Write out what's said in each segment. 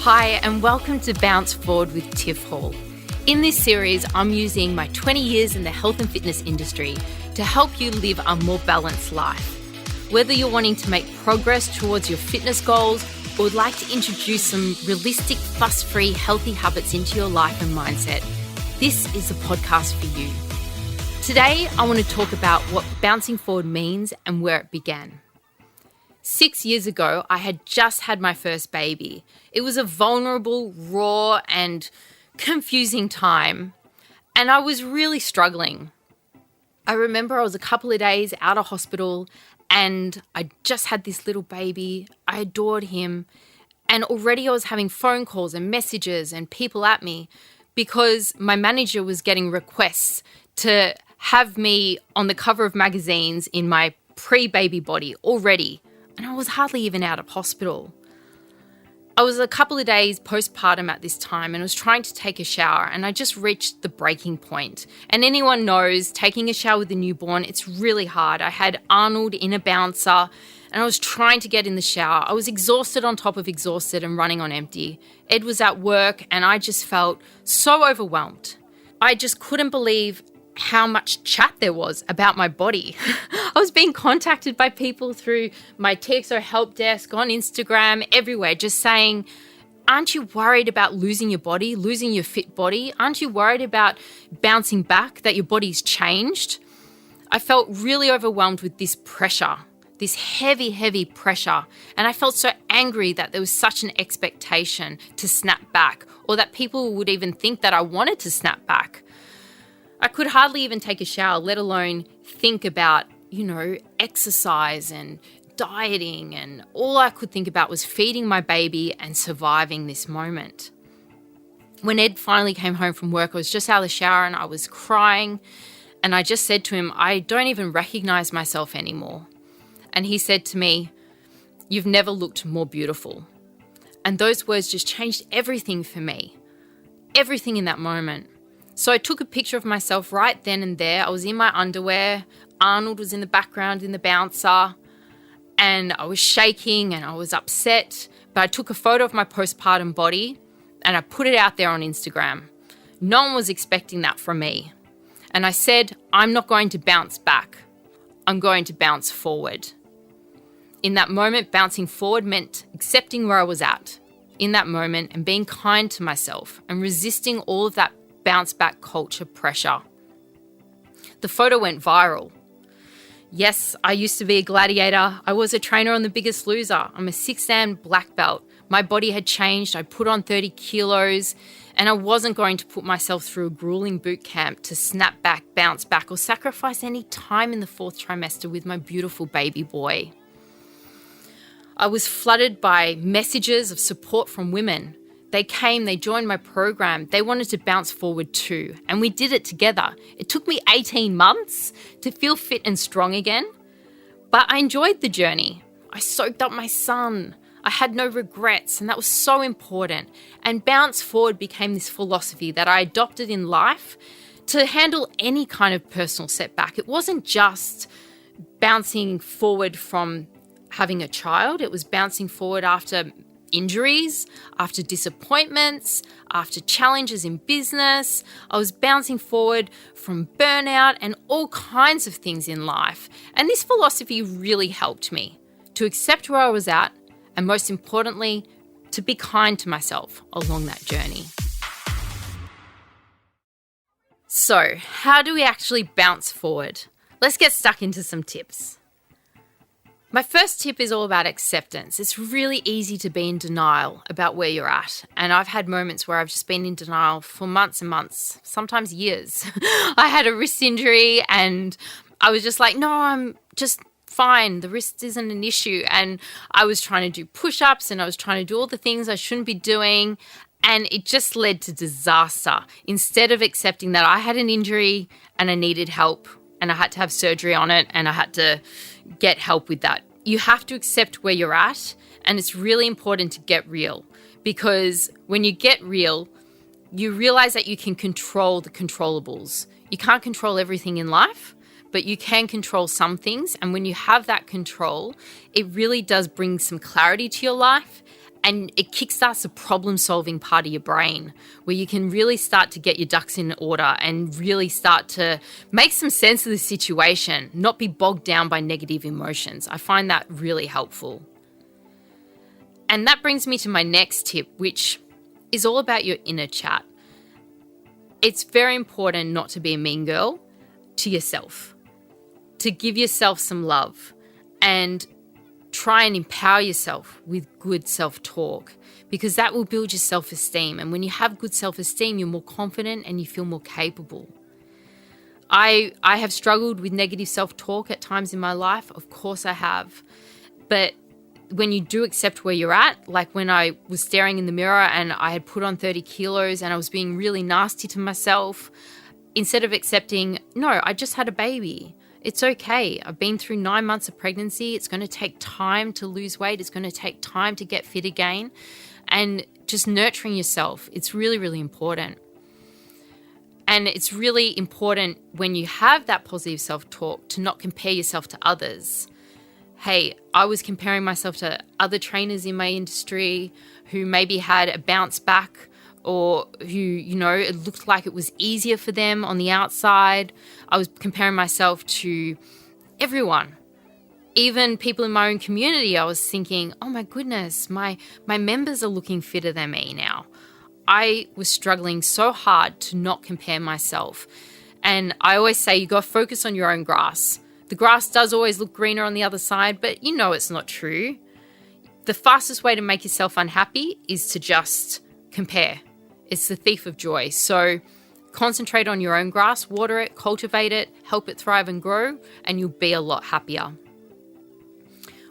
Hi, and welcome to Bounce Forward with Tiff Hall. In this series, I'm using my 20 years in the health and fitness industry to help you live a more balanced life. Whether you're wanting to make progress towards your fitness goals or would like to introduce some realistic, fuss-free, healthy habits into your life and mindset, this is a podcast for you. Today, I want to talk about what bouncing forward means and where it began. 6 years ago, I had just had my first baby. It was a vulnerable, raw, and confusing time, and I was really struggling. I remember I was a couple of days out of hospital, and I just had this little baby. I adored him, and already I was having phone calls and messages and people at me because my manager was getting requests to have me on the cover of magazines in my pre-baby body already. And I was hardly even out of hospital. I was a couple of days postpartum at this time and was trying to take a shower, and I just reached the breaking point. And anyone knows, taking a shower with a newborn, it's really hard. I had Arnold in a bouncer and I was trying to get in the shower. I was exhausted on top of exhausted and running on empty. Ed was at work and I just felt so overwhelmed. I just couldn't believe how much chat there was about my body. I was being contacted by people through my TXO help desk, on Instagram, everywhere, just saying, aren't you worried about losing your body, losing your fit body? Aren't you worried about bouncing back, that your body's changed? I felt really overwhelmed with this pressure, this heavy, heavy pressure. And I felt so angry that there was such an expectation to snap back, or that people would even think that I wanted to snap back. I could hardly even take a shower, let alone think about, exercise and dieting, and all I could think about was feeding my baby and surviving this moment. When Ed finally came home from work, I was just out of the shower and I was crying, and I just said to him, I don't even recognize myself anymore. And he said to me, "You've never looked more beautiful." And those words just changed everything for me, everything in that moment. So I took a picture of myself right then and there. I was in my underwear. Arnold was in the background in the bouncer, and I was shaking and I was upset. But I took a photo of my postpartum body and I put it out there on Instagram. No one was expecting that from me. And I said, I'm not going to bounce back. I'm going to bounce forward. In that moment, bouncing forward meant accepting where I was at in that moment and being kind to myself and resisting all of that bounce back culture pressure. The photo went viral. Yes, I used to be a gladiator. I was a trainer on The Biggest Loser. I'm a 6-dan black belt. My body had changed. I put on 30 kilos and I wasn't going to put myself through a grueling boot camp to snap back, bounce back, or sacrifice any time in the 4th trimester with my beautiful baby boy. I was flooded by messages of support from women. They came, they joined my program. They wanted to bounce forward too, and we did it together. It took me 18 months to feel fit and strong again, but I enjoyed the journey. I soaked up my sun. I had no regrets, and that was so important. And bounce forward became this philosophy that I adopted in life to handle any kind of personal setback. It wasn't just bouncing forward from having a child. It was bouncing forward after injuries, after disappointments, after challenges in business. I was bouncing forward from burnout and all kinds of things in life. And this philosophy really helped me to accept where I was at, and most importantly, to be kind to myself along that journey. So, how do we actually bounce forward? Let's get stuck into some tips. My first tip is all about acceptance. It's really easy to be in denial about where you're at. And I've had moments where I've just been in denial for months and months, sometimes years. I had a wrist injury and I was just like, no, I'm just fine. The wrist isn't an issue. And I was trying to do push-ups and I was trying to do all the things I shouldn't be doing. And it just led to disaster. Instead of accepting that I had an injury and I needed help, and I had to have surgery on it, and I had to get help with that. You have to accept where you're at, and it's really important to get real, because when you get real, you realize that you can control the controllables. You can't control everything in life, but you can control some things, and when you have that control, it really does bring some clarity to your life, And it kickstarts the problem-solving part of your brain where you can really start to get your ducks in order and really start to make some sense of the situation, not be bogged down by negative emotions. I find that really helpful. And that brings me to my next tip, which is all about your inner chat. It's very important not to be a mean girl to yourself, to give yourself some love and try and empower yourself with good self-talk, because that will build your self-esteem. And when you have good self-esteem, you're more confident and you feel more capable. I have struggled with negative self-talk at times in my life. Of course I have. But when you do accept where you're at, like when I was staring in the mirror and I had put on 30 kilos and I was being really nasty to myself, instead of accepting, no, I just had a baby. It's okay. I've been through 9 months of pregnancy. It's going to take time to lose weight. It's going to take time to get fit again. And just nurturing yourself, it's really, really important. And it's really important when you have that positive self-talk to not compare yourself to others. Hey, I was comparing myself to other trainers in my industry who maybe had a bounce back, or who, it looked like it was easier for them on the outside. I was comparing myself to everyone, even people in my own community. I was thinking, oh my goodness, my members are looking fitter than me now. I was struggling so hard to not compare myself. And I always say you got to focus on your own grass. The grass does always look greener on the other side, but it's not true. The fastest way to make yourself unhappy is to just compare. It's the thief of joy. So concentrate on your own grass, water it, cultivate it, help it thrive and grow, and you'll be a lot happier.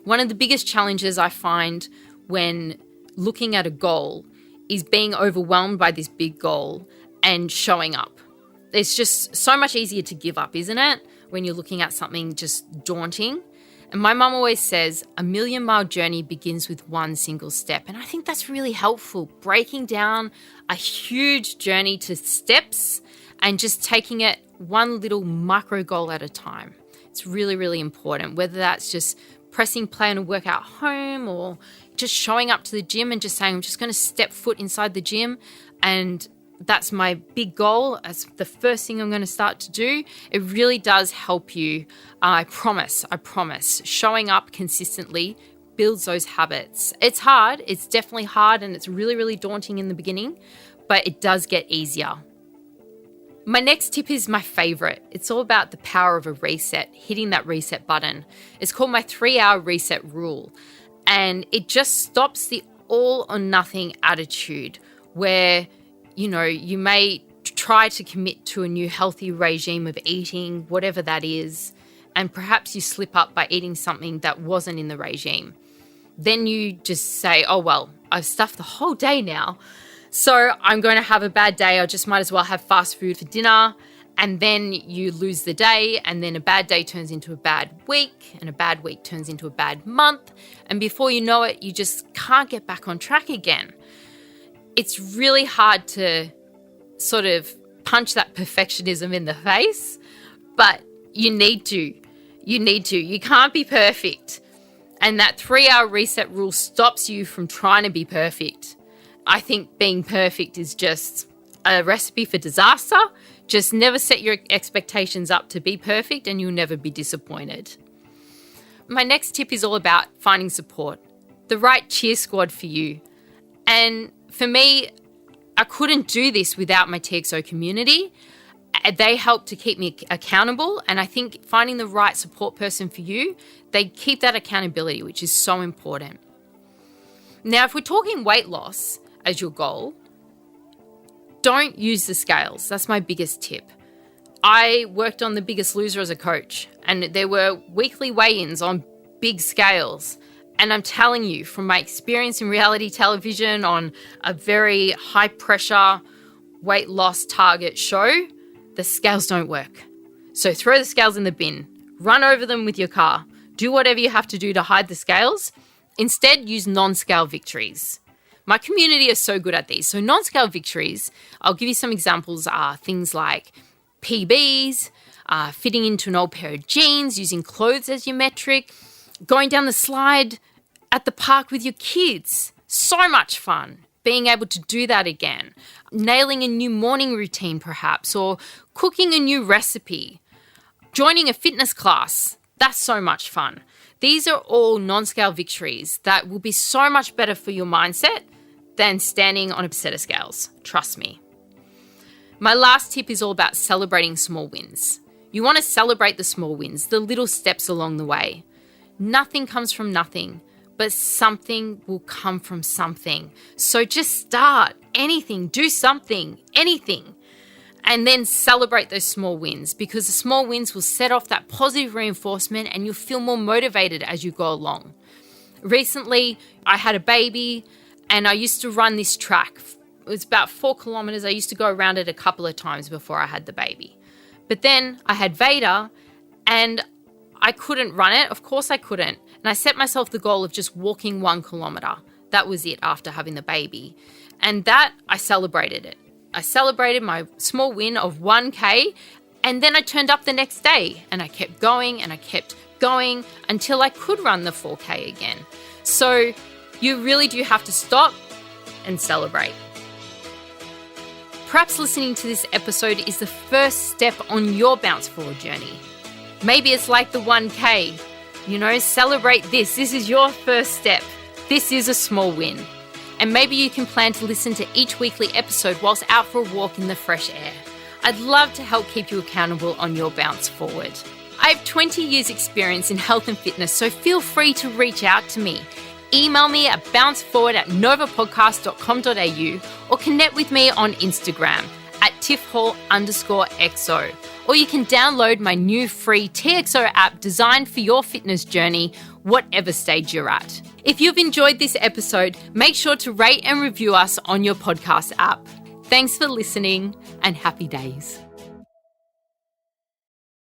One of the biggest challenges I find when looking at a goal is being overwhelmed by this big goal and showing up. It's just so much easier to give up, isn't it? When you're looking at something just daunting. And my mum always says, a 1,000,000-mile journey begins with one single step. And I think that's really helpful, breaking down a huge journey to steps and just taking it one little micro goal at a time. It's really, really important, whether that's just pressing play on a workout home or just showing up to the gym and just saying, I'm just going to step foot inside the gym, and that's my big goal. That's the first thing I'm going to start to do. It really does help you. I promise. Showing up consistently builds those habits. It's hard. It's definitely hard, and it's really, really daunting in the beginning, but it does get easier. My next tip is my favorite. It's all about the power of a reset, hitting that reset button. It's called my 3-hour reset rule, and it just stops the all or nothing attitude where you may try to commit to a new healthy regime of eating, whatever that is, and perhaps you slip up by eating something that wasn't in the regime. Then you just say, oh, well, I've stuffed the whole day now, so I'm going to have a bad day. I just might as well have fast food for dinner. And then you lose the day, and then a bad day turns into a bad week, and a bad week turns into a bad month. And before you know it, you just can't get back on track again. It's really hard to sort of punch that perfectionism in the face, but you need to. You can't be perfect. And that 3-hour reset rule stops you from trying to be perfect. I think being perfect is just a recipe for disaster. Just never set your expectations up to be perfect, and you'll never be disappointed. My next tip is all about finding support, the right cheer squad for you. And for me, I couldn't do this without my TXO community. They help to keep me accountable, and I think finding the right support person for you, they keep that accountability, which is so important. Now, if we're talking weight loss as your goal, don't use the scales. That's my biggest tip. I worked on The Biggest Loser as a coach, and there were weekly weigh-ins on big scales. And I'm telling you, from my experience in reality television on a very high-pressure weight loss target show, the scales don't work. So throw the scales in the bin. Run over them with your car. Do whatever you have to do to hide the scales. Instead, use non-scale victories. My community is so good at these. So non-scale victories, I'll give you some examples, are things like PBs, fitting into an old pair of jeans, using clothes as your metric, going down the slide at the park with your kids, So much fun being able to do that again. Nailing a new morning routine perhaps, or cooking a new recipe. Joining a fitness class, that's so much fun. These are all non-scale victories that will be so much better for your mindset than standing on a set of scales. Trust me. My last tip is all about celebrating small wins. You want to celebrate the small wins, the little steps along the way. Nothing comes from nothing, but something will come from something. So just start anything, do something, anything. And then celebrate those small wins, because the small wins will set off that positive reinforcement and you'll feel more motivated as you go along. Recently, I had a baby and I used to run this track. It was about 4 kilometers. I used to go around it a couple of times before I had the baby. But then I had Vader and I couldn't run it. Of course I couldn't. And I set myself the goal of just walking 1 kilometer. That was it after having the baby. And that, I celebrated it. I celebrated my small win of 1K, and then I turned up the next day and I kept going and I kept going until I could run the 4K again. So you really do have to stop and celebrate. Perhaps listening to this episode is the first step on your bounce forward journey. Maybe it's like the 1K, celebrate this. This is your first step. This is a small win. And maybe you can plan to listen to each weekly episode whilst out for a walk in the fresh air. I'd love to help keep you accountable on your bounce forward. I have 20 years experience in health and fitness, so feel free to reach out to me. Email me at bounceforward@novapodcast.com.au or connect with me on Instagram at tiffhall_XO. Or you can download my new free TXO app designed for your fitness journey, whatever stage you're at. If you've enjoyed this episode, make sure to rate and review us on your podcast app. Thanks for listening and happy days.